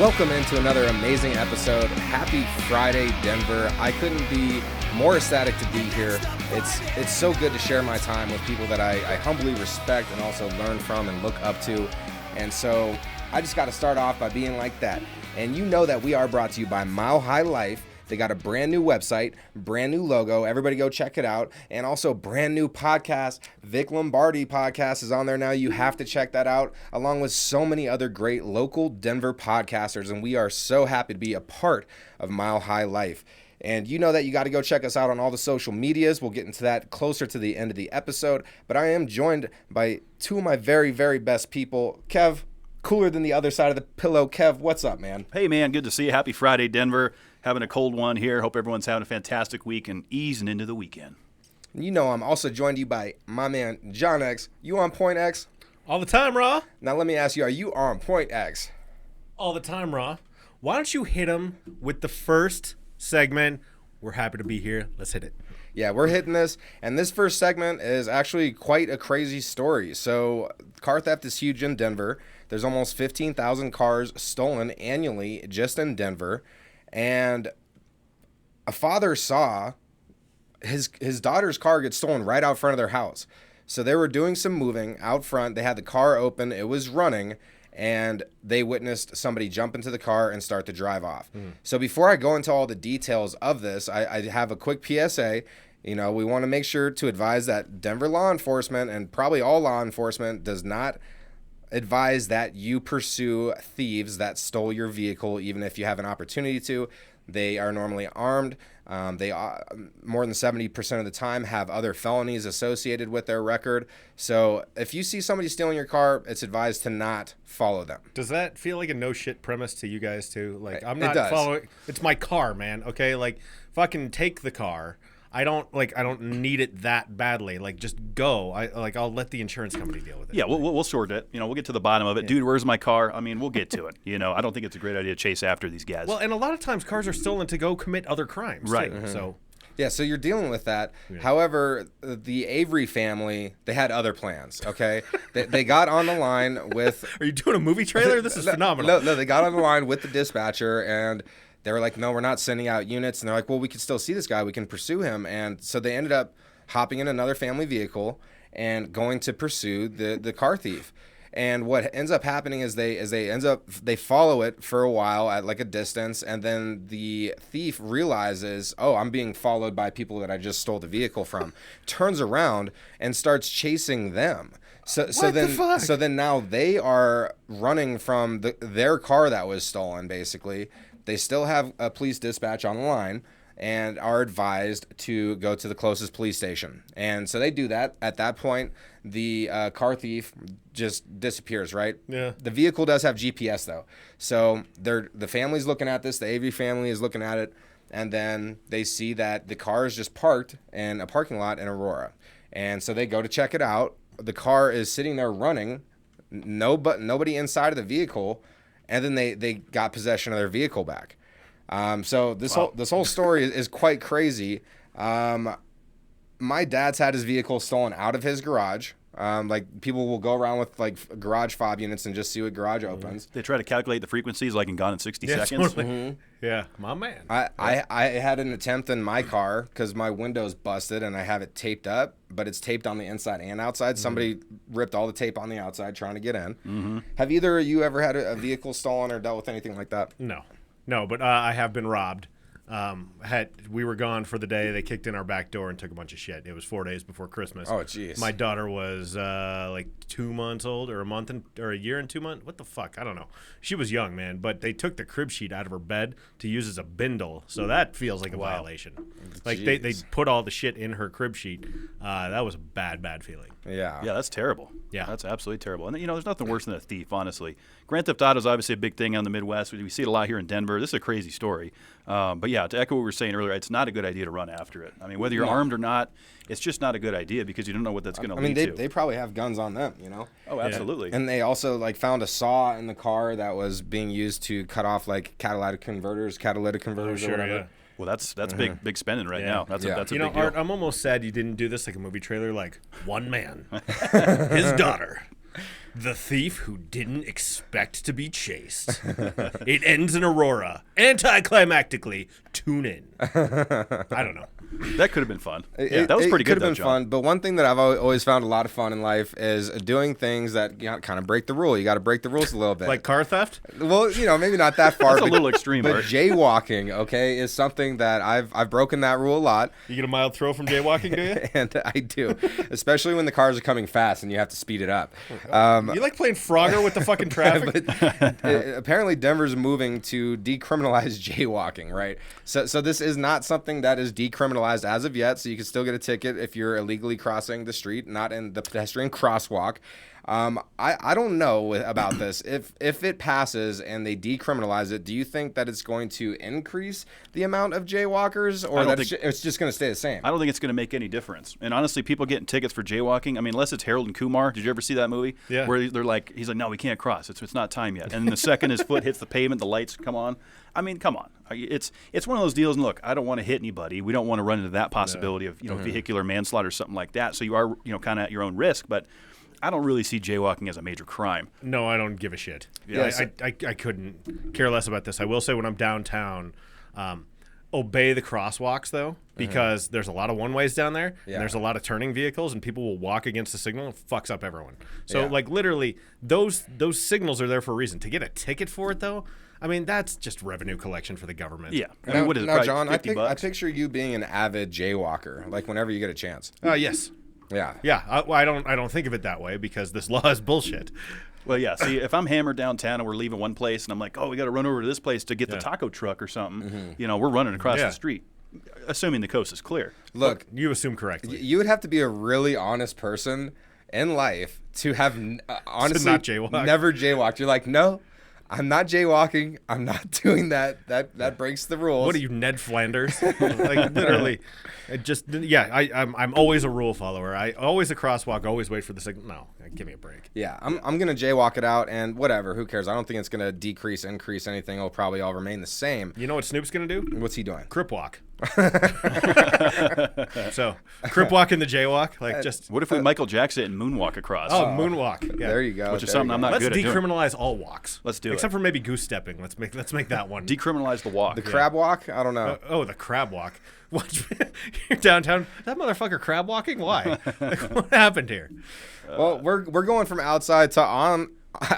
Welcome into another amazing episode. Happy Friday, Denver. I couldn't be more ecstatic to be here. It's so good to share my time with people that I humbly respect and also learn from and look up to. And so I just got to start off by being like that. And you know that we are brought to you by Mile High Life. They got a brand new website, brand new logo. Everybody go check it out. And also brand new podcast. Vic Lombardi podcast is on there now. You have to check that out, along with so many other great local Denver podcasters. And we are so happy to be a part of Mile High Life. And you know that you got to go check us out on all the social medias. We'll get into that closer to the end of the episode. But I am joined by two of my very, very best people. Kev, cooler than the other side of the pillow. Kev, what's up, man? Hey, man, good to see you. Happy Friday, Denver. Having a cold one here. Hope everyone's having a fantastic week and easing into the weekend. You know I'm also joined you by my man, John X. You on point, X? All the time, Raw. Now let me ask you, are you on point, X? All the time, Raw. Why don't you hit him with the first segment? We're happy to be here. Let's hit it. Yeah, we're hitting this. And this first segment is actually quite a crazy story. So car theft is huge in Denver. There's almost 15,000 cars stolen annually just in Denver. And a father saw his daughter's car get stolen right out front of their house. So they were doing some moving out front. They had the car open. It was running. And they witnessed somebody jump into the car and start to drive off. So before I go into all the details of this, I have a quick PSA. You know, we want to make sure to advise that Denver law enforcement, and probably all law enforcement, does not advise that you pursue thieves that stole your vehicle, even if you have an opportunity to. They are normally armed. They are, more than 70% of the time, have other felonies associated with their record. So if you see somebody stealing your car, it's advised to not follow them. Does that feel like a no shit premise to you guys too? Like, I'm not does. following. It's my car, man. Okay, like fucking take the car. I don't need it that badly. Like, just go. I'll let the insurance company deal with it. Yeah, we'll sort it. You know, we'll get to the bottom of it. Dude, where's my car? I mean, we'll get to it. You know, I don't think it's a great idea to chase after these guys. Well, and a lot of times cars are stolen to go commit other crimes. Right. Too, So. Yeah, so you're dealing with that. Yeah. However, the Avery family, they had other plans, okay? they got on the line with... Are you doing a movie trailer? This is phenomenal. No, they got on the line with the dispatcher, and they were like, no, we're not sending out units. And they're like, well, we can still see this guy. We can pursue him. And so they ended up hopping in another family vehicle and going to pursue the car thief. And what ends up happening is they follow it for a while at like a distance, and then the thief realizes, oh, I'm being followed by people that I just stole the vehicle from, turns around and starts chasing them. So then now they are running from their car that was stolen, basically. They still have a police dispatch on the line and are advised to go to the closest police station. And so they do that. At that point, the car thief just disappears, right? Yeah. The vehicle does have GPS, though. So the family's looking at this. The Avery family is looking at it. And then they see that the car is just parked in a parking lot in Aurora. And so they go to check it out. The car is sitting there running. Nobody inside of the vehicle. And then they got possession of their vehicle back. So this whole story is quite crazy. My dad's had his vehicle stolen out of his garage. Like, people will go around with like garage fob units and just see what garage opens. They try to calculate the frequencies like in Gone in 60 Seconds. Totally. Yeah, my man. I had an attempt in my car because my window's busted and I have it taped up, but it's taped on the inside and outside. Somebody ripped all the tape on the outside trying to get in. Have either of you ever had a vehicle stolen or dealt with anything like that? No, but I have been robbed. We were gone for the day. They kicked in our back door and took a bunch of shit. It was 4 days before Christmas. Oh, jeez. My daughter was like 2 months old, or a year and 2 months. What the fuck? I don't know. She was young, man. But they took the crib sheet out of her bed to use as a bindle. So that feels like a violation. Like they put all the shit in her crib sheet. That was a bad feeling. Yeah. Yeah, that's terrible. Yeah. That's absolutely terrible. And, you know, there's nothing worse than a thief, honestly. Grand Theft Auto is obviously a big thing on the Midwest. We see it a lot here in Denver. This is a crazy story. But, yeah, to echo what we were saying earlier, it's not a good idea to run after it. I mean, whether you're armed or not, it's just not a good idea because you don't know what that's going to lead to. They probably have guns on them, you know? Oh, absolutely. And they also, like, found a saw in the car that was being used to cut off, like, catalytic converters or whatever. Yeah. Well, that's big spending right now. That's a big deal. Art, I'm almost sad you didn't do this like a movie trailer, like one man, his daughter. The thief who didn't expect to be chased. It ends in Aurora. Anticlimactically. Tune in. I don't know. That could have been fun. That was pretty good, Could have been John. fun, but one thing that I've always found a lot of fun in life is doing things that kind of break the rule. You got to break the rules a little bit. Like car theft? Well, maybe not that far. That's a little extreme, But Art. jaywalking, okay, is something that I've broken that rule a lot. You get a mild throw from jaywalking, do you? And I do, especially when the cars are coming fast and you have to speed it up. You like playing Frogger with the fucking traffic? Apparently, Denver's moving to decriminalize jaywalking, right? So this is not something that is decriminalized as of yet. So you can still get a ticket if you're illegally crossing the street, not in the pedestrian crosswalk. I don't know about this. If it passes and they decriminalize it, do you think that it's going to increase the amount of jaywalkers, or that it's just going to stay the same? I don't think it's going to make any difference. And honestly, people getting tickets for jaywalking, I mean, unless it's Harold and Kumar. Did you ever see that movie? Yeah. Where they're like, he's like, no, we can't cross. It's not time yet. And the second his foot hits the pavement, the lights come on. I mean, come on. It's one of those deals. And look, I don't want to hit anybody. We don't want to run into that possibility of vehicular manslaughter or something like that. So you are kind of at your own risk. But I don't really see jaywalking as a major crime. No, I don't give a shit. Yeah, I couldn't care less about this. I will say when I'm downtown, obey the crosswalks though, because there's a lot of one-ways down there, and there's a lot of turning vehicles, and people will walk against the signal and fucks up everyone. So like literally, those signals are there for a reason. To get a ticket for it though, I mean that's just revenue collection for the government. Yeah. Now, What is it? now Probably John, I $50? picture you being an avid jaywalker, like whenever you get a chance. Yes. Yeah. Yeah. I don't think of it that way because this law is bullshit. Well, yeah. See, if I'm hammered downtown and we're leaving one place and I'm like, oh, we got to run over to this place to get the taco truck or something, we're running across the street, assuming the coast is clear. Look, You assume correctly. you would have to be a really honest person in life to have honestly not jaywalk. never jaywalked. You're like, no, I'm not jaywalking. I'm not doing that. That breaks the rules. What are you, Ned Flanders? Like literally, I'm always a rule follower. I always a crosswalk. Always wait for the signal. No, give me a break. Yeah, I'm gonna jaywalk it out, and whatever. Who cares? I don't think it's gonna decrease, increase anything. It'll probably all remain the same. You know what Snoop's gonna do? What's he doing? Cripwalk. So cripwalk and the jaywalk, like just. What if we Michael Jackson it and moonwalk across? Oh, moonwalk. Yeah. There you go. Which is there something you I'm go. not Let's good at doing. decriminalize all walks. Let's do it. Except for maybe goose stepping. Let's make that one. Decriminalize the walk. The crab walk? I don't know. The crab walk. Watch you're downtown. That motherfucker crab walking? Why? Like, what happened here? Well, we're going from outside to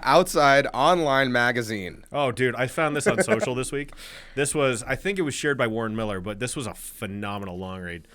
outside online magazine. Oh, dude, I found this on social this week. I think it was shared by Warren Miller, but this was a phenomenal long read.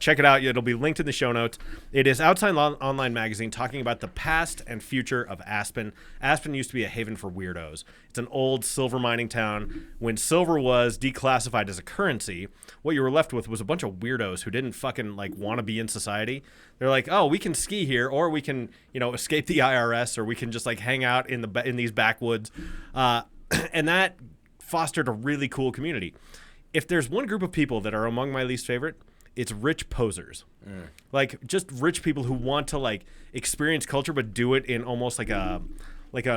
Check it out. It'll be linked in the show notes. It is Outside Online Magazine talking about the past and future of Aspen. Aspen used to be a haven for weirdos. It's an old silver mining town. When silver was declassified as a currency, what you were left with was a bunch of weirdos who didn't fucking want to be in society. They're like, oh, we can ski here, or we can, escape the IRS, or we can just hang out in these backwoods, and that fostered a really cool community. If there's one group of people that are among my least favorite, it's rich posers. Just rich people who want to experience culture but do it in almost like a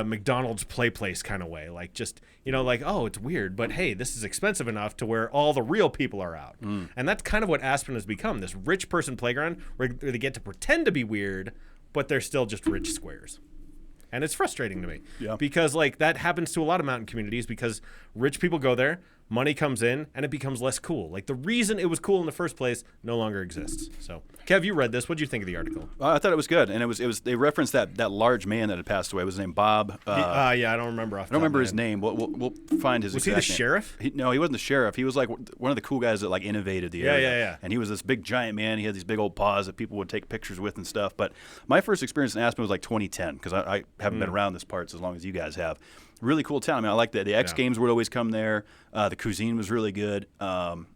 McDonald's play place kind of way. Oh, it's weird, but hey, this is expensive enough to where all the real people are out. And that's kind of what Aspen has become, this rich person playground where they get to pretend to be weird, but they're still just rich squares. And it's frustrating to me because that happens to a lot of mountain communities because rich people go there, money comes in, and it becomes less cool. The reason it was cool in the first place no longer exists. So, Kev, you read this. What did you think of the article? I thought it was good, and it was. They referenced that large man that had passed away. Was his name Bob? I don't remember. I don't remember his name. We'll find his. Was he the sheriff? No, he wasn't the sheriff. He was one of the cool guys that innovated the area. Yeah. And he was this big giant man. He had these big old paws that people would take pictures with and stuff. But my first experience in Aspen was 2010 because I haven't been around this parts as long as you guys have. Really cool town. I mean, I like the X Games would always come there. The cuisine was really good. And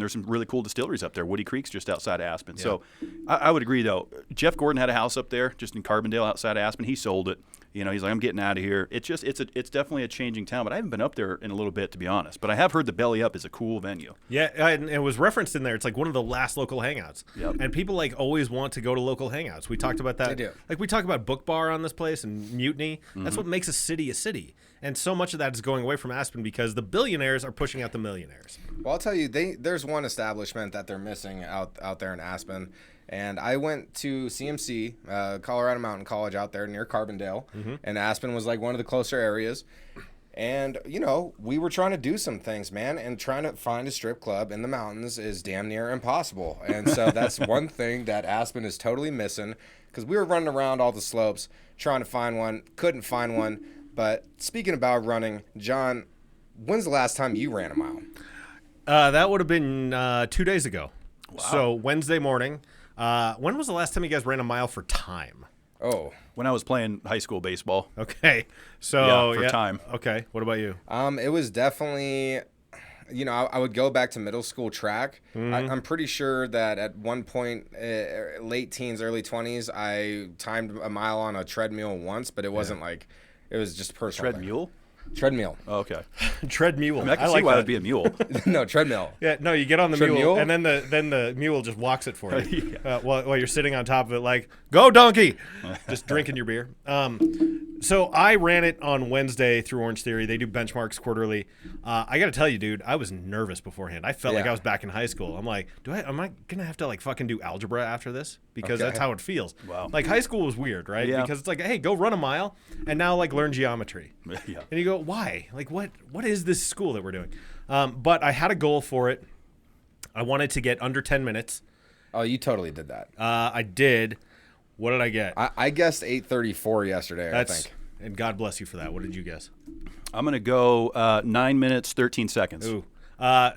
there's some really cool distilleries up there. Woody Creek's just outside of Aspen. Yeah. So I would agree, though. Jeff Gordon had a house up there just in Carbondale outside of Aspen. He sold it. He's like, I'm getting out of here. It's definitely a changing town, but I haven't been up there in a little bit, to be honest. But I have heard the Belly Up is a cool venue. Yeah, and it was referenced in there. It's one of the last local hangouts. Yep. And people always want to go to local hangouts. We talked about that. They do. We talk about Book Bar on this place and Mutiny. That's what makes a city a city. And so much of that is going away from Aspen because the billionaires are pushing out the millionaires. Well, I'll tell you, there's one establishment that they're missing out there in Aspen. And I went to CMC, Colorado Mountain College out there near Carbondale, and Aspen was like one of the closer areas. And, you know, we were trying to do some things, man, and trying to find a strip club in the mountains is damn near impossible. And so that's one thing that Aspen is totally missing, because we were running around all the slopes trying to find one, couldn't find one. But speaking about running, John, when's the last time you ran a mile? That would have been 2 days ago. Wow. So Wednesday morning. When was the last time you guys ran a mile for time? Oh, When I was playing high school baseball. Okay. So Yeah, for time. Okay. What about you? it was definitely, you know, I would go back to middle school track. I'm pretty sure that at one point, late teens, early 20s, I timed a mile on a treadmill once, but it wasn't like, it was just personal. Treadmill? Treadmill. Oh, okay. Tread mule. I mean, I can see like why that. it'd be a mule. No, treadmill. Yeah, no, you get on the Tread mule, mule? and then the mule just walks it for you while you're sitting on top of it, like, go donkey, just drinking your beer. So I ran it on Wednesday through Orange Theory. They do benchmarks quarterly. I got to tell you, dude, I was nervous beforehand. I felt like Yeah. I was back in high school. I'm like, am I gonna have to like fucking do algebra after this? Because that's how it feels. Wow. Like high school was weird, right? Yeah. Because it's like, hey, go run a mile, and now like learn geometry. Yeah. And you go, why? Like, what is this school that we're doing? But I had a goal for it. I wanted to get under 10 minutes. Oh, you totally did that. I did. What did I get? I guessed 8:34 yesterday, I think. And God bless you for that. What did you guess? I'm going to go 9 minutes, 13 seconds. Ooh. I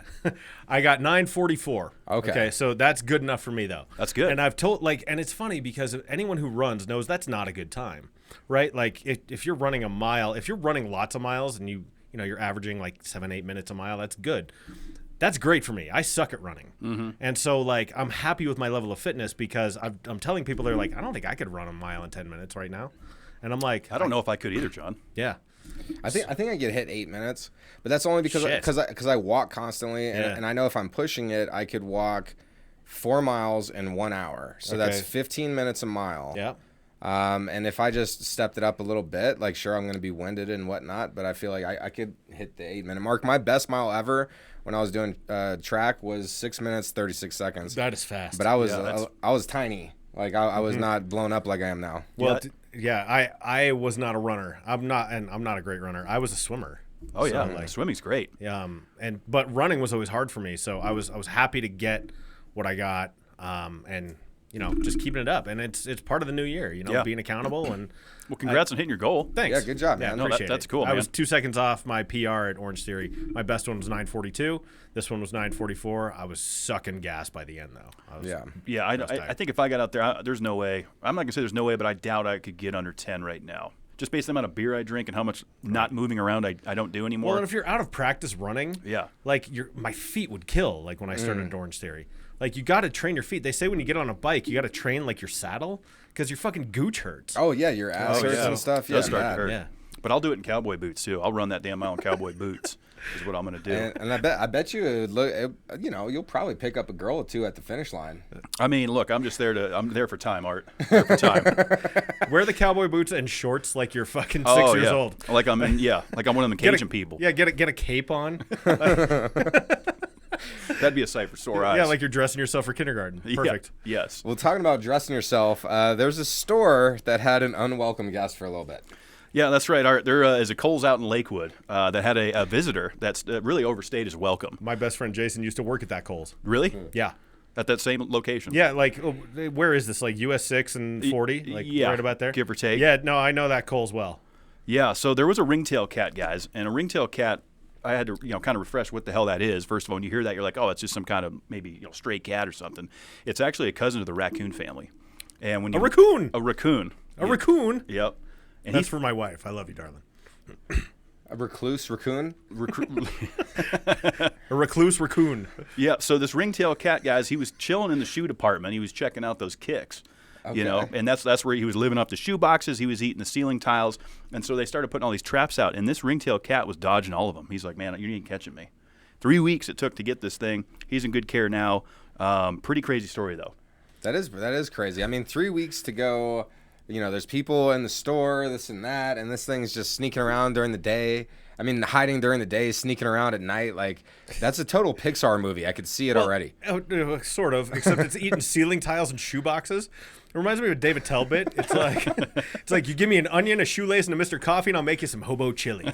got 9:44. Okay. So that's good enough for me, though. That's good. And I've told, like, and it's funny because anyone who runs knows that's not a good time, right? Like, if you're running a mile, if you're running lots of miles and you're averaging like 7-8 minutes a mile, that's good. That's great for me. I suck at running. And so, like, I'm happy with my level of fitness because I'm telling people, they're like, I don't think I could run a mile in 10 minutes right now. And I'm like, I don't know if I could either, John. Yeah. I think I get hit 8 minutes, but that's only because Shit. because I walk constantly, Yeah. and I know if I'm pushing it, I could walk 4 miles in 1 hour. So that's Okay. 15 minutes a mile. Yeah. And if I just stepped it up a little bit, like, sure, I'm going to be winded and whatnot, but I feel like I could hit the 8-minute mark. My best mile ever when I was doing track was 6 minutes 36 seconds. That is fast. But I was Yeah, I was tiny. Like I was not blown up like I am now. Well, I was not a runner. I'm not a great runner. I was a swimmer. Oh, yeah. So, like, Swimming's great. but running was always hard for me. So I was happy to get what I got, and just keeping it up. And it's part of the new year. Yeah. Being accountable and. Well, congrats on hitting your goal. Thanks. Yeah, good job, Yeah, man. No, appreciate that's it. cool, I man. was 2 seconds off my PR at Orange Theory. My best one was 9:42. This one was 9:44. I was sucking gas by the end, though. Yeah, I think if I got out there, there's no way. I'm not going to say there's no way, but I doubt I could get under 10 right now. Just based on the amount of beer I drink and how much not moving around I don't do anymore. Well, and if you're out of practice running, Yeah. like my feet would kill. Like when I started at Orange Theory, like you got to train your feet. They say when you get on a bike, you got to train like your saddle because your fucking gooch hurts. Oh yeah, your ass hurts and stuff. It does Yeah, start to bad. hurt. Yeah. But I'll do it in cowboy boots too. I'll run that damn mile in cowboy boots. Is what I'm going to do. And I bet you it would look, you'll probably pick up a girl or two at the finish line. I mean, look, I'm there for time, Art. There for time. Wear the cowboy boots and shorts like you're fucking 6 Oh, years yeah. old. Like I'm one of them Cajun people. Yeah, get a cape on. That'd be a sight for sore eyes. Yeah, like you're dressing yourself for kindergarten. Yeah, Perfect. yes. Well, talking about dressing yourself, there's a store that had an unwelcome guest for a little bit. Yeah, that's right, Art. There is a Kohl's out in Lakewood that had a visitor that's really overstayed his welcome. My best friend Jason used to work at that Kohl's. Really? Yeah. At that same location? Yeah, like, where is this? Like US 6 and 40? Like, yeah, right about there? give or take. Yeah, no, I know that Kohl's well. Yeah, so there was a ringtail cat, guys, and a ringtail cat, I had to, kind of refresh what the hell that is. First of all, when you hear that, you're like, oh, it's just some kind of maybe stray cat or something. It's actually a cousin of the raccoon family. And when A raccoon! A raccoon. A raccoon? Yep. And That's for my wife. I love you, darling. A recluse raccoon? A recluse raccoon. Yeah, so this ringtail cat, guys, he was chilling in the shoe department. He was checking out those kicks. And that's where he was living off the shoe boxes. He was eating the ceiling tiles. And so they started putting all these traps out. And this ringtail cat was dodging all of them. He's like, man, you ain't catching me. 3 weeks it took to get this thing. He's in good care now. Pretty crazy story, though. That is crazy. I mean, 3 weeks to go, there's people in the store, this and that, and this thing's just sneaking around during the day. I mean, hiding during the day, sneaking around at night. Like, that's a total Pixar movie. I could see it already. Sort of, except it's eating ceiling tiles and shoeboxes. It reminds me of a David Tell bit. It's like you give me an onion, a shoelace, and a Mr. Coffee, and I'll make you some hobo chili.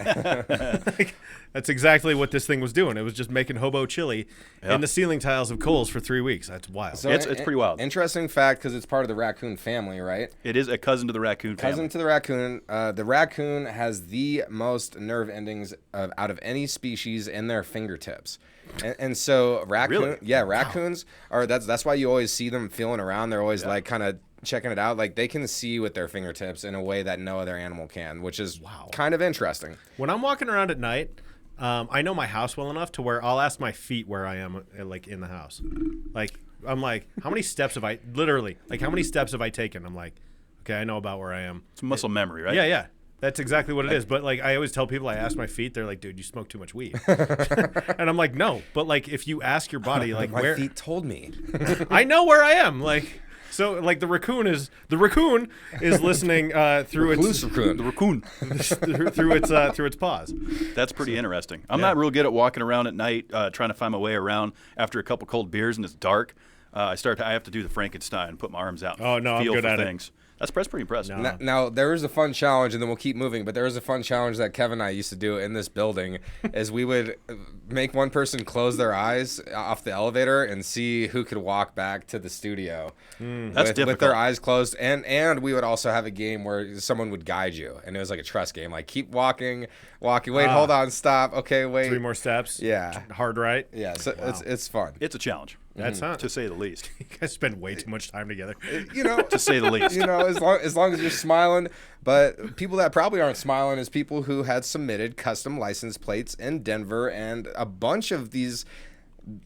That's exactly what this thing was doing. It was just making hobo chili in the ceiling tiles of Kohl's for 3 weeks. That's wild. So it's pretty wild. Interesting fact, because it's part of the raccoon family, right? It is a cousin to the raccoon family. Cousin to the raccoon. The raccoon has the most nerve endings out of any species in their fingertips. And so raccoons are that's why you always see them feeling around. They're always like kind of checking it out. Like they can see with their fingertips in a way that no other animal can, which is kind of interesting. When I'm walking around at night, I know my house well enough to where I'll ask my feet where I am, like in the house. Like I'm like, how many steps have I taken? I'm like, okay, I know about where I am. It's muscle memory, right? Yeah. That's exactly what it is. But like I always tell people, I ask my feet, they're like, dude, you smoke too much weed. And I'm like, no. But like if you ask your body, like my where feet told me. I know where I am. Like so like the raccoon is listening through Recluse its raccoon. The raccoon. through its paws. That's pretty interesting. I'm not real good at walking around at night, trying to find my way around after a couple cold beers and it's dark. I have to do the Frankenstein, put my arms out. Oh no, feel I'm good for at things. That's pretty impressive. Now, there is a fun challenge, and then we'll keep moving, but there is a fun challenge that Kevin and I used to do in this building, is we would make one person close their eyes off the elevator and see who could walk back to the studio. That's difficult. With their eyes closed, and we would also have a game where someone would guide you, and it was like a trust game, like keep walking, wait, hold on, stop, okay, wait. 3 more steps. Yeah. Hard right. Yeah, so it's fun. It's a challenge. That's not to say the least. You guys spend way too much time together. To say the least. As long as you're smiling. But people that probably aren't smiling is people who had submitted custom license plates in Denver, and a bunch of these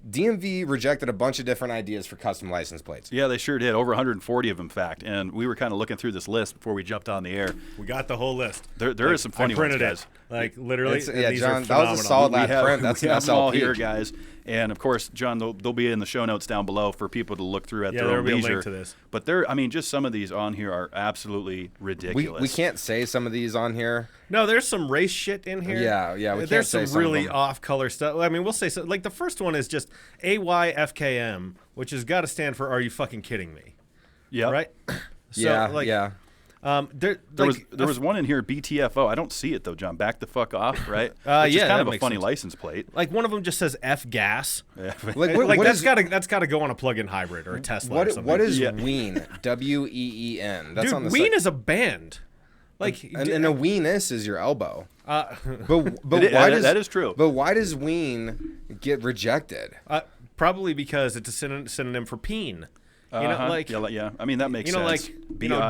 DMV rejected a bunch of different ideas for custom license plates. Yeah, they sure did. Over 140 of them, in fact. And we were kind of looking through this list before we jumped on the air. We got the whole list. There is some funny ones, guys. Like literally. These John, are that was a solid print. That's we have them all SLP. here, guys. And of course, John, they'll be in the show notes down below for people to look through at their own leisure. There'll be a link to this. But just some of these on here are absolutely ridiculous. We can't say some of these on here. No, there's some race shit in here. Yeah. We can't there's say some really of them. off-color stuff. I mean, we'll say so. Like the first one is just AYFKM, which has got to stand for "Are you fucking kidding me?" Yeah. Right. Yeah. There was one in here, BTFO. I don't see it though, John. Back the fuck off, right? It's yeah, just kind that of a makes funny sense. license plate. Like one of them just says F gas. Yeah. What that's is got to go on a plug-in hybrid or a Tesla. Or something. what is Ween? WEEN. That's Dude, on the Ween site. is a band. Like and a weenus is your elbow. But that is true. But why does Ween get rejected? Probably because it's a synonym for peen. Yeah. I mean that makes sense.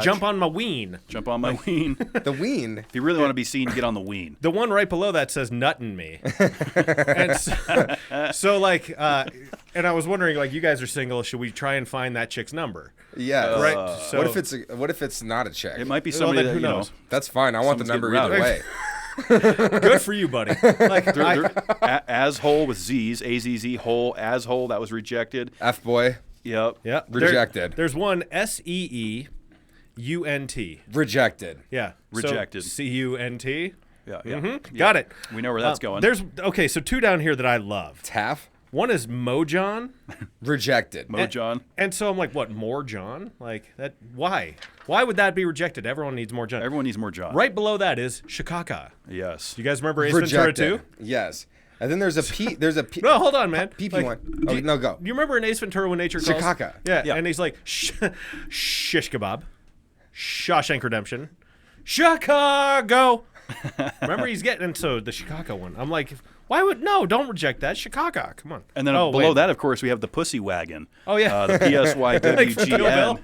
Jump on my ween. Jump on my ween. The Ween. If you really want to be seen, get on the ween. The one right below that says "nuttin' me," and and I was wondering, like, you guys are single. Should we try and find that chick's number? Yeah. Right. So what if it's not a chick? It might be somebody then that who knows? That's fine. I want the Someone's number either getting way. Good for you, buddy. Like, Asshole with Z's, AZZ hole, asshole that was rejected. F boy. Yep. Rejected. There's one SEEUNT. Rejected. Yeah. Rejected. So, CUNT. Yeah. Yeah. Got it. We know where that's going. So 2 down here that I love. Taff. One is Mojon. Rejected. Mojon. And so I'm like, what, more John? Like that? Why? Why would that be rejected? Everyone needs more John. Everyone needs more John. Right below that is Chicago. Yes. You guys remember Ace Ventura 2? Yes. And then there's a P. There's a P. No, hold on, man. PP one. Oh, no, go. You remember in Ace Ventura when nature calls? Chicago. Yeah. And he's like, shish kebab, Shawshank Redemption, Chicago. Remember he's getting so the Chicago one. I'm like, why would don't reject that Chicago? Come on. And then below that, of course, we have the pussy wagon. Oh yeah, the PSYWGN. Bill?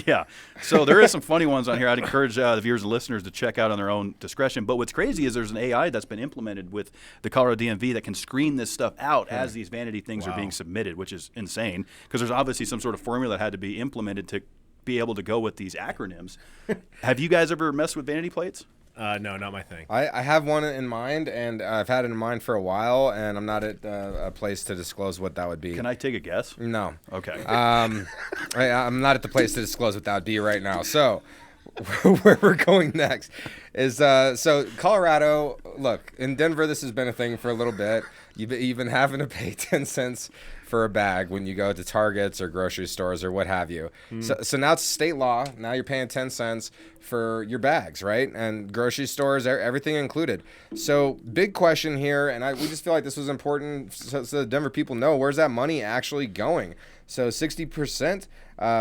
Yeah. So there is some funny ones on here. I'd encourage the viewers and listeners to check out on their own discretion. But what's crazy is there's an AI that's been implemented with the Colorado DMV that can screen this stuff out as these vanity things are being submitted, which is insane because there's obviously some sort of formula that had to be implemented to be able to go with these acronyms. Have you guys ever messed with vanity plates? No, not my thing. I have one in mind, and I've had it in mind for a while, and I'm not at a place to disclose what that would be. Can I take a guess? No. Okay. I'm not at the place to disclose what that would be right now. So, where we're going next is so Colorado. Look, in Denver, this has been a thing for a little bit. You've been having to pay 10 cents for a bag when you go to Targets or grocery stores or what have you. So now it's state law. Now you're paying 10 cents for your bags, right? And grocery stores, everything included. So big question here, and we just feel like this was important so the Denver people know, where's that money actually going? So 60%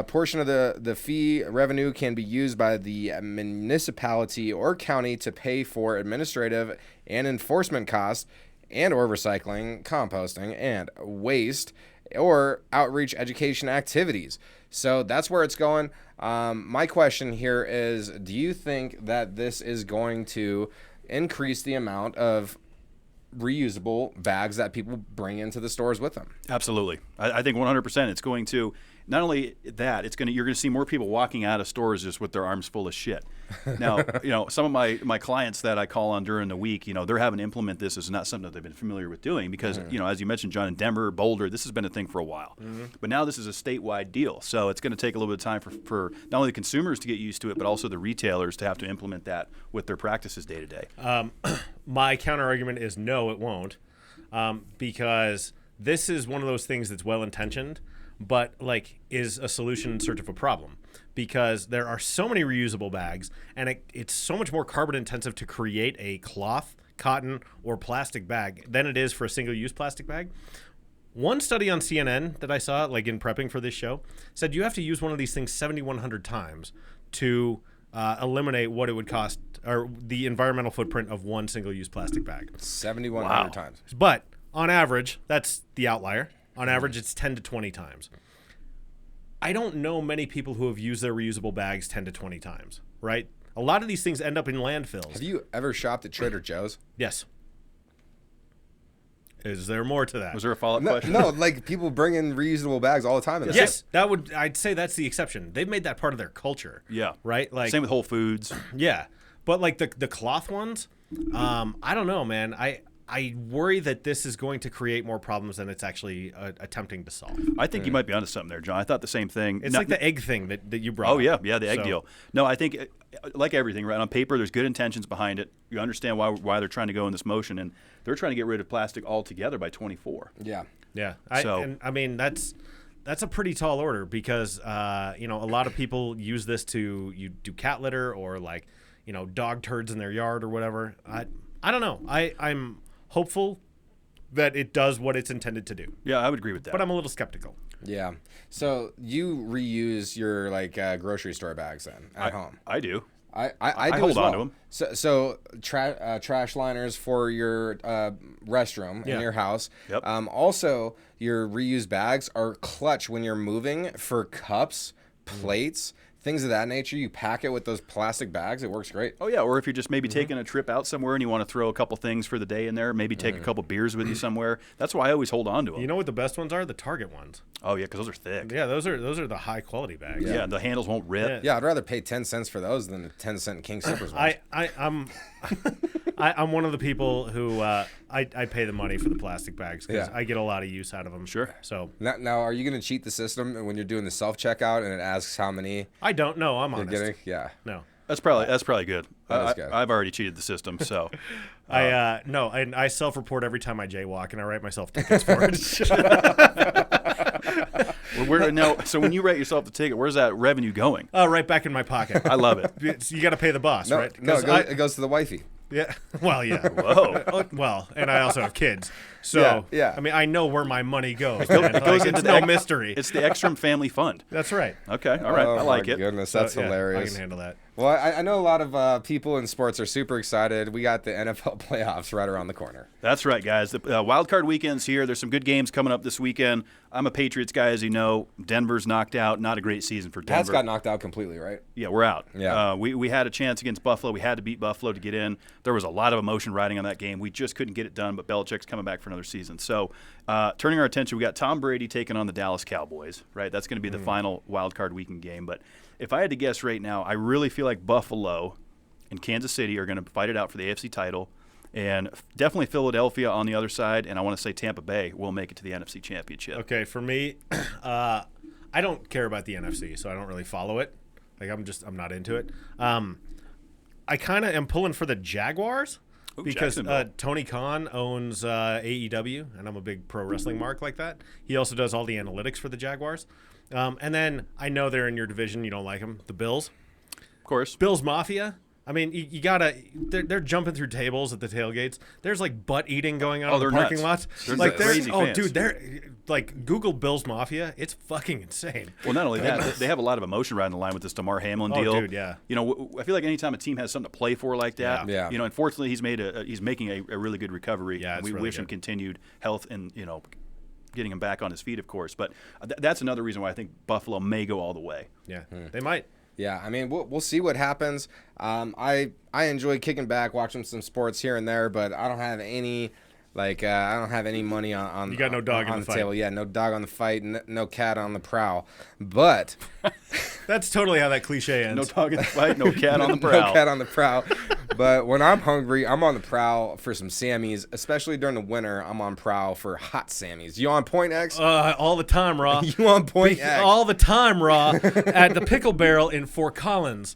portion of the fee revenue can be used by the municipality or county to pay for administrative and enforcement costs and or recycling, composting, and waste or outreach education activities. So that's where it's going. My question here is, do you think that this is going to increase the amount of reusable bags that people bring into the stores with them? Absolutely. I think 100% it's going to, not only that, you're going to see more people walking out of stores just with their arms full of shit. Now, some of my clients that I call on during the week, they're having to implement this. It's not something that they've been familiar with doing because, as you mentioned, John, in Denver, Boulder, this has been a thing for a while. But now this is a statewide deal. So it's going to take a little bit of time for not only the consumers to get used to it, but also the retailers to have to implement that with their practices day to day. My counter argument is no, it won't, because this is one of those things that's well intentioned, but is a solution in search of a problem. Because there are so many reusable bags, and it's so much more carbon intensive to create a cloth, cotton, or plastic bag than it is for a single-use plastic bag. One study on CNN that I saw, in prepping for this show, said you have to use one of these things 7,100 times to eliminate what it would cost, or the environmental footprint of one single-use plastic bag. 7,100 times. But on average, that's the outlier. On average, it's 10 to 20 times. I don't know many people who have used their reusable bags 10 to 20 times, right? A lot of these things end up in landfills. Have you ever shopped at Trader Joe's? Yes. Is there more to that? Was there a follow-up question? No, people bring in reusable bags all the time. Yes, I'd say that's the exception. They've made that part of their culture. Yeah. Right? Same with Whole Foods. Yeah. But the cloth ones, I don't know, man. I worry that this is going to create more problems than it's actually attempting to solve. I think you might be onto something there, John. I thought the same thing. It's like the egg thing that you brought up. Oh, yeah, the egg deal. No, I think, like everything, right, on paper, there's good intentions behind it. You understand why they're trying to go in this motion, and they're trying to get rid of plastic altogether by 24. Yeah. Yeah. That's a pretty tall order because, a lot of people use this to do cat litter or, dog turds in their yard or whatever. I don't know. I'm hopeful that it does what it's intended to do. Yeah, I would agree with that. But I'm a little skeptical. Yeah. So you reuse your grocery store bags then at home? I do. I do hold as well. on to them. So trash liners for your restroom in your house. Yep. Also, your reused bags are clutch when you're moving for cups, plates, things of that nature. You pack it with those plastic bags. It works great. Oh, yeah. Or if you're just maybe taking a trip out somewhere and you want to throw a couple things for the day in there, maybe take a couple beers with you somewhere. That's why I always hold on to them. You know what the best ones are? The Target ones. Oh, yeah, because those are thick. Yeah, those are the high quality bags. Yeah, the handles won't rip. Yeah, I'd rather pay 10 cents for those than the 10-cent King Soopers ones. I'm one of the people who I pay the money for the plastic bags because I get a lot of use out of them. Sure. So now, are you going to cheat the system when you're doing the self checkout and it asks how many? I don't know. I'm honest. Getting? Yeah. No. That's probably good. That is good. I've already cheated the system, so. I self-report every time I jaywalk and I write myself tickets for it. So when you write yourself the ticket, where's that revenue going? Right back in my pocket. I love it. You got to pay the boss, right? No, it goes to the wifey. Yeah. Well, yeah. Whoa. Well, and I also have kids. So, yeah. I mean, I know where my money goes. It goes into no mystery. It's the Ekstrom Family Fund. That's right. Okay. All right. Oh, I like my it. Goodness, that's hilarious. I can handle that. Well, I know a lot of people in sports are super excited. We got the NFL playoffs right around the corner. That's right, guys. The wild card weekend's here. There's some good games coming up this weekend. I'm a Patriots guy, as you know. Denver's knocked out. Not a great season for Denver. Pats got knocked out completely, right? Yeah, we're out. Yeah. We had a chance against Buffalo. We had to beat Buffalo to get in. There was a lot of emotion riding on that game. We just couldn't get it done, but Belichick's coming back for another season. So turning our attention, we got Tom Brady taking on the Dallas Cowboys, right? That's going to be the final wild card weekend game. But if I had to guess right now, I really feel like Buffalo and Kansas City are going to fight it out for the AFC title. And definitely Philadelphia on the other side, and I want to say Tampa Bay will make it to the NFC Championship. Okay, for me, I don't care about the NFC, so I don't really follow it. Like I'm not into it. I kind of am pulling for the Jaguars. Ooh, Because Jacksonville. Tony Khan owns AEW, and I'm a big pro wrestling mark like that. He also does all the analytics for the Jaguars. And then I know they're in your division. You don't like them. The Bills. Of course. Bills Mafia. I mean, you gotta. They're jumping through tables at the tailgates. There's like butt eating going on in they're the parking nuts. lots. They're Like crazy fans. dude, they're like Google Bills Mafia. It's fucking insane. Well, not only that, they have a lot of emotion riding the line with this Damar Hamlin deal. Dude, yeah. You know, I feel like anytime a team has something to play for like that, Yeah. you know, unfortunately he's making a really good recovery. Yeah, and it's we really wish him good. continued health and, you know, getting him back on his feet, of course. But that's another reason why I think Buffalo may go all the way. Yeah, they might. Yeah, I mean, we'll see what happens. I enjoy kicking back, watching some sports here and there, but I don't have any money on You got no dog in on the fight. table. Yeah, no dog on the fight, no cat on the prowl. But That's totally how that cliche ends. No dog in the fight, no cat on the no prowl. cat on the prowl. But when I'm hungry, I'm on the prowl for some Sammys. Especially during the winter, I'm on prowl for hot Sammys. You on point, X? All the time, Raw. You on point, X? All the time, Raw, at the Pickle Barrel in Fort Collins.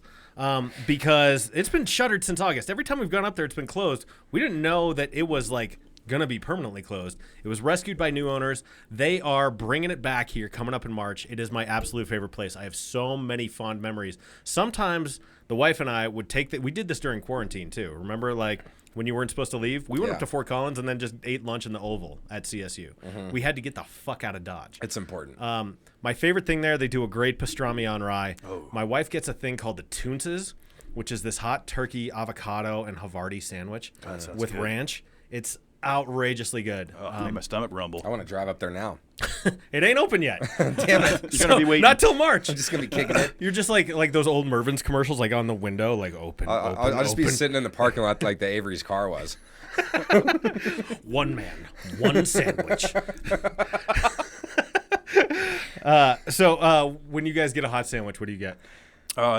Because it's been shuttered since August. Every time we've gone up there, it's been closed. We didn't know that it was like going to be permanently closed. It was rescued by new owners. They are bringing it back here coming up in March. It is my absolute favorite place. I have so many fond memories. Sometimes the wife and I would we did this during quarantine too. Remember, like, when you weren't supposed to leave? We went up Yeah. to Fort Collins and then just ate lunch in the Oval at CSU. We had to get the fuck out of Dodge. It's important. My favorite thing there, they do a great pastrami on rye. My wife gets a thing called the Toonces, which is this hot turkey, avocado, and Havarti sandwich with good. ranch. It's outrageously good. Make my stomach rumble. I want to drive up there now. It ain't open yet. Damn it. You're gonna be waiting. Not till March. I'm just going to be kicking it. You're just like those old Mervin's commercials, like on the window, like open, I'll just be open. sitting in the parking lot like the Avery's car was. One man, one sandwich. So when you guys get a hot sandwich, what do you get?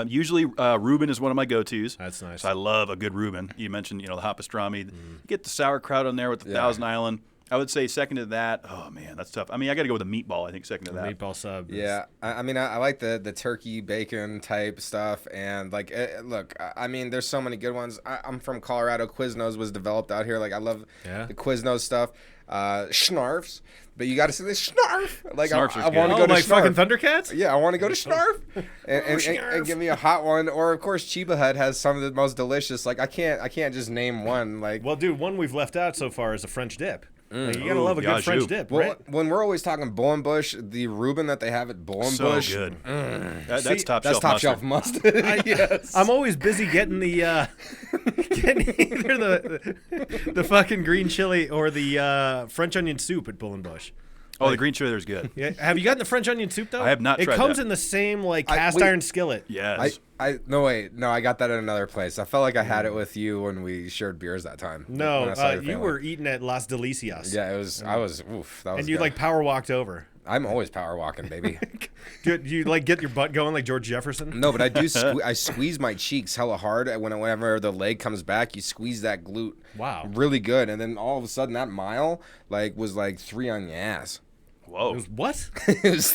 Usually, Reuben is one of my go-tos. That's nice. So I love a good Reuben. You mentioned, the hot pastrami. You get the sauerkraut on there with the Thousand Island. I would say second to that. Oh man, that's tough. I mean, I got to go with a meatball. I think second to that. Meatball sub. Yeah, I mean, I like the turkey bacon type stuff, and like, look, I mean, there's so many good ones. I'm from Colorado. Quiznos was developed out here. Like, I love the Quiznos stuff. Schnarfs, but you got to see the Schnarf. Like, Snarfs I is want to good. go to like Schnarf. fucking Thundercats? Yeah, I want to go to Schnarf and Schnarf. give me a hot one. Or of course, Chiba Hut has some of the most delicious. Like, I can't just name one. Like, Well, dude, one we've left out so far is a French dip. Like, you gotta love a good Yaju. French dip, well, right? when we're always talking Bullenbush, the Reuben that they have at Bullenbush, So good. That's See, top that's shelf top mustard. shelf mustard. Yes. I'm always busy getting the getting either the fucking green chili or the French onion soup at Bullenbush. Oh, the green chili there's good. Yeah, have you gotten the French onion soup though? I have not It tried comes that. in the same like I- cast wait. iron skillet. Yes. I got that at another place. I felt like I had it with you when we shared beers that time. No, when I saw your you family. were eating at Las Delicias. Yeah, it was. I was. Oof. That was. And you good. like power walked over. I'm always power walking, baby. Do you like get your butt going like George Jefferson? No, but I do. I squeeze my cheeks hella hard whenever the leg comes back. You squeeze that glute. Wow. Really good, and then all of a sudden that mile was like 3 on your ass. Whoa. It was what? It was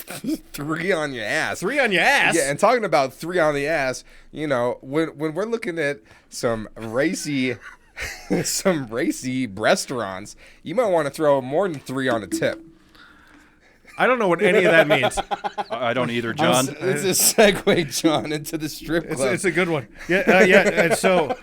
3 on your ass. 3 on your ass? Yeah, and talking about 3 on the ass, when we're looking at some racy restaurants, you might want to throw more than 3 on a tip. I don't know what any of that means. I don't either, John. It's a segue, John, into the strip club. It's a good one. Yeah, And so,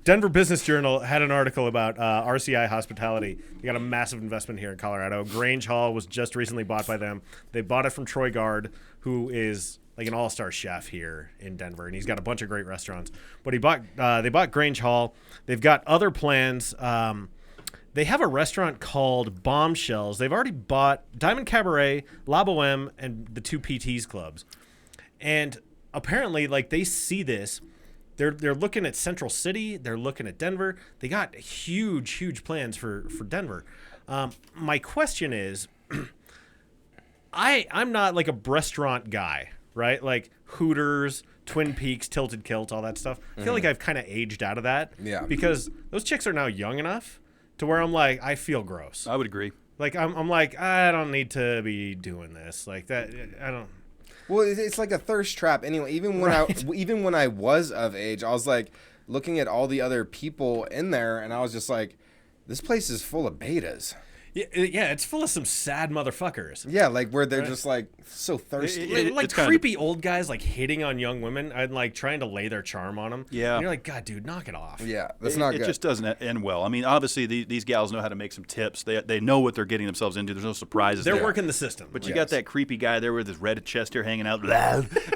Denver Business Journal had an article about RCI Hospitality. They got a massive investment here in Colorado. Grange Hall was just recently bought by them. They bought it from Troy Gard, who is like an all-star chef here in Denver, and he's got a bunch of great restaurants. But they bought Grange Hall. They've got other plans. They have a restaurant called Bombshells. They've already bought Diamond Cabaret, La Boheme, and the 2 PTs clubs. And apparently, like, they see this. They're looking at Central City. They're looking at Denver. They got huge plans for Denver. My question is, I'm not like a restaurant guy, right? Like Hooters, Twin Peaks, Tilted Kilt, all that stuff. I feel like I've kind of aged out of that. Yeah. Because those chicks are now young enough to where I'm like, I feel gross. I would agree. Like I'm like, I don't need to be doing this. Like that, I don't. Well, it's like a thirst trap anyway. Even when I was of age, I was like looking at all the other people in there, and I was just like, this place is full of betas. Yeah, it's full of some sad motherfuckers. Yeah, like where they're just like so thirsty. Like creepy old guys like hitting on young women and like trying to lay their charm on them. Yeah. And you're like, God, dude, knock it off. Yeah, that's not good. It just doesn't end well. I mean, obviously these gals know how to make some tips. They know what they're getting themselves into. There's no surprises. They're there. working the system. But you got that creepy guy there with his red chest hair hanging out.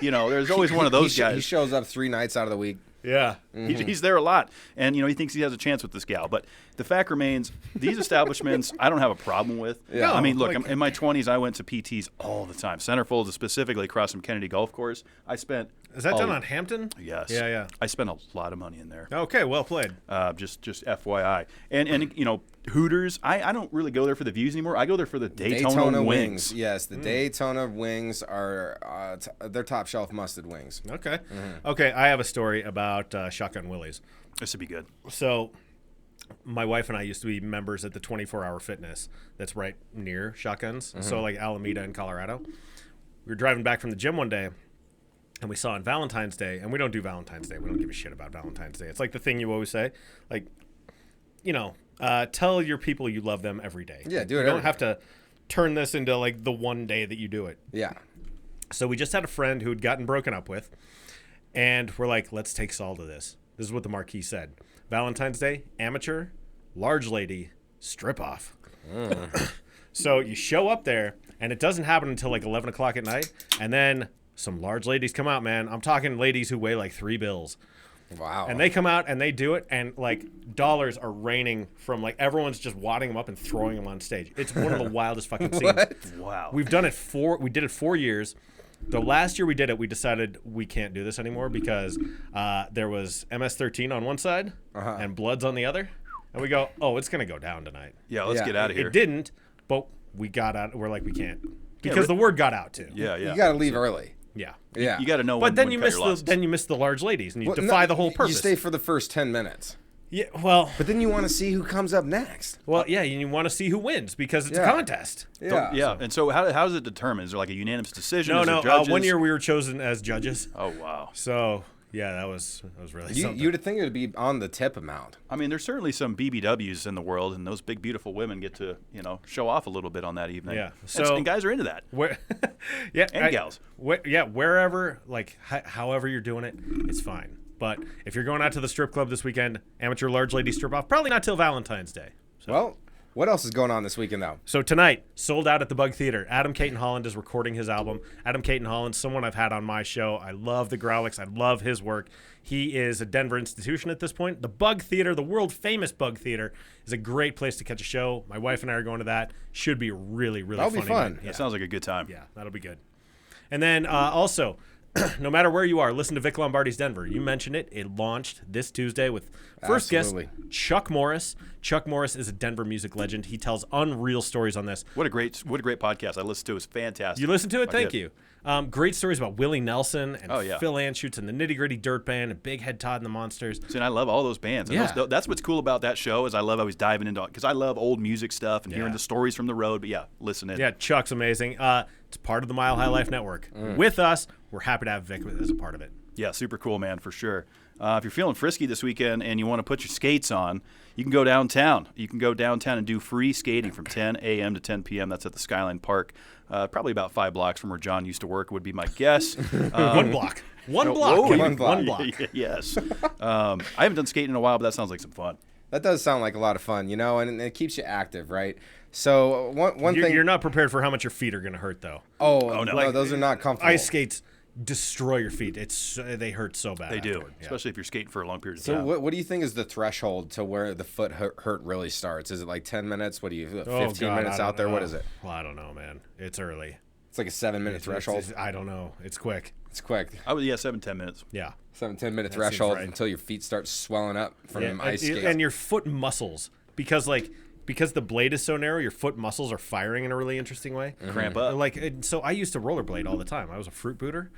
You know, there's always one of those guys. He shows up 3 nights out of the week. Yeah. He's there a lot. And, you know, he thinks he has a chance with this gal. But the fact remains, these establishments, I don't have a problem with. Yeah. I mean, look, Like- in my 20s, I went to PTs all the time. Centerfolds, specifically across from Kennedy Golf Course. I spent... Is that done on Hampton? Yes. Yeah. I spent a lot of money in there. Okay, well played. Just FYI. And you know, Hooters, I don't really go there for the views anymore. I go there for the Daytona wings. Yes, the Daytona wings are they're top shelf mustard wings. Okay. Okay, I have a story about Shotgun Willie's. This would be good. So, my wife and I used to be members at the 24-hour fitness that's right near Shotguns. So, like Alameda in Colorado. We were driving back from the gym one day, and we saw on Valentine's Day, and we don't do Valentine's Day. We don't give a shit about Valentine's Day. It's like the thing you always say, like, you know, tell your people you love them every day. Yeah, do it You don't every have to turn this into like the one day that you do it. Yeah. So we just had a friend who had gotten broken up with, and we're like, let's take Saul to this. This is what the marquee said. Valentine's Day, amateur, large lady, strip off. So you show up there, and it doesn't happen until like 11 o'clock at night, and then some large ladies come out, man. I'm talking ladies who weigh like 3 bills. Wow. And they come out and they do it, and like dollars are raining from like everyone's just wadding them up and throwing them on stage. It's one of the wildest fucking scenes. Wow. We did it 4 years. The last year we did it, we decided we can't do this anymore because there was MS-13 on one side and Bloods on the other. And we go, oh, it's going to go down tonight. Yeah, let's Yeah. get out of here. It didn't, but we got out. We're like, we can't. Because the word got out too. Yeah. You got to leave early. Yeah. Yeah. You got to know But when, then when you cut miss your losses. then you miss the large ladies and you Well, defy no, the whole purpose. You stay for the first 10 minutes. Yeah, well, But then you want to see who comes up next. yeah, you want to see who wins because it's a Yeah. contest. Yeah. And so how is it determined? Is there like a unanimous decision? No, Is there no. judges? 1 year we were chosen as judges. Oh, wow. So yeah, that was really something. You'd think it would be on the tip amount. I mean, there's certainly some BBWs in the world, and those big, beautiful women get to, you know, show off a little bit on that evening. Yeah. And guys are into that. Where, yeah, And gals. Wherever, like, however you're doing it, it's fine. But if you're going out to the strip club this weekend, amateur large lady strip off, probably not till Valentine's Day. Well, what else is going on this weekend, though? So tonight, sold out at the Bug Theater. Adam Caton Holland is recording his album. Adam Caton Holland, someone I've had on my show. I love the Growlix. I love his work. He is a Denver institution at this point. The Bug Theater, the world-famous Bug Theater, is a great place to catch a show. My wife and I are going to that. Should be really, really That'll be funny fun. night. That sounds like a good time. Yeah, that'll be good. And then also, no matter where you are, listen to Vic Lombardi's Denver. You mentioned it. It launched this Tuesday with first Absolutely. guest Chuck Morris. Chuck Morris is a Denver music legend. He tells unreal stories on this. What a great podcast. I listened to it. It's fantastic. You listen to it? I Thank did. you. Great stories about Willie Nelson and Oh, yeah. Phil Anschutz and the Nitty Gritty Dirt Band and Big Head Todd and the Monsters. See, and I love all those bands. And Yeah. that's what's cool about that show is I love how he's diving into because I love old music stuff and hearing Yeah. the stories from the road. But yeah, listen in. Yeah, Chuck's amazing. It's part of the Mile High Life Network. With us, we're happy to have Vic as a part of it. Yeah, super cool, man, for sure. If you're feeling frisky this weekend and you want to put your skates on, you can go downtown. You can go downtown and do free skating from 10 a.m. to 10 p.m. That's at the Skyline Park. Probably about 5 blocks from where John used to work would be my guess. 1 block. One no, block. whoa, Kevin. one block. One block. Yes. I haven't done skating in a while, but that sounds like some fun. That does sound like a lot of fun, you know, and it keeps you active, right? So one thing. You're not prepared for how much your feet are going to hurt, though. Oh, no. no, those are not comfortable. Ice skates destroy your feet. They hurt so bad. They do, afterward. Yeah. especially if you're skating for a long period of So time. what do you think is the threshold to where the foot hurt really starts? Is it like 10 minutes? What do you 15 God, minutes I out there? don't What know. is it? Well, I don't know, man. It's early. It's like a 7-minute threshold. I don't know. It's quick. It's quick. I would 7-10 minutes. Yeah. 7-10 minute That seems throreshold right. until your feet start swelling up from Yeah, ice skates. and your foot muscles, because the blade is so narrow, your foot muscles are firing in a really interesting way. Cramp up. So I used to rollerblade all the time. I was a fruit booter,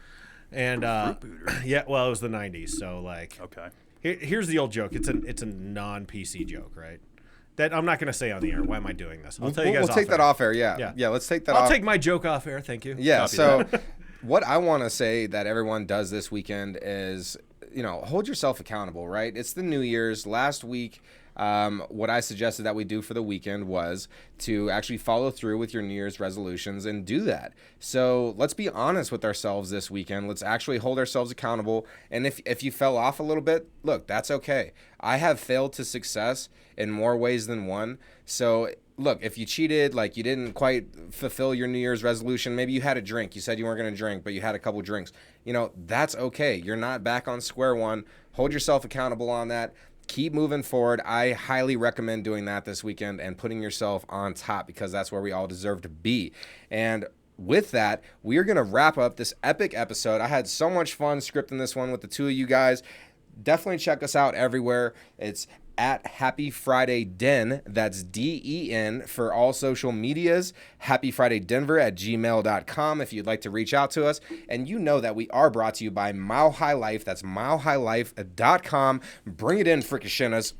and Fruit booter? yeah, well, it was the '90s. So Okay. here's the old joke. It's a non-PC joke, right? That I'm not going to say on the air. Why am I doing this? I'll tell you guys. We'll take that air. off air. Yeah. Let's take that off. I'll take my joke off air. Thank you. Yeah. Copy So what I want to say that everyone does this weekend is, hold yourself accountable, right? It's the New Year's. Last week, what I suggested that we do for the weekend was to actually follow through with your New Year's resolutions and do that. So let's be honest with ourselves this weekend. Let's actually hold ourselves accountable. And if you fell off a little bit, look, that's okay. I have failed to success in more ways than one. So look, if you cheated, like you didn't quite fulfill your New Year's resolution, maybe you had a drink. You said you weren't going to drink, but you had a couple drinks. That's okay. You're not back on square one. Hold yourself accountable on that. Keep moving forward. I highly recommend doing that this weekend and putting yourself on top, because that's where we all deserve to be. And with that, we are going to wrap up this epic episode. I had so much fun scripting this one with the two of you guys. Definitely check us out everywhere. It's at Happy Friday Den. That's DEN for all social medias. happyfridaydenver@gmail.com if you'd like to reach out to us. And you know that we are brought to you by Mile High Life. That's milehighlifecom. Bring it in, Fricashinas.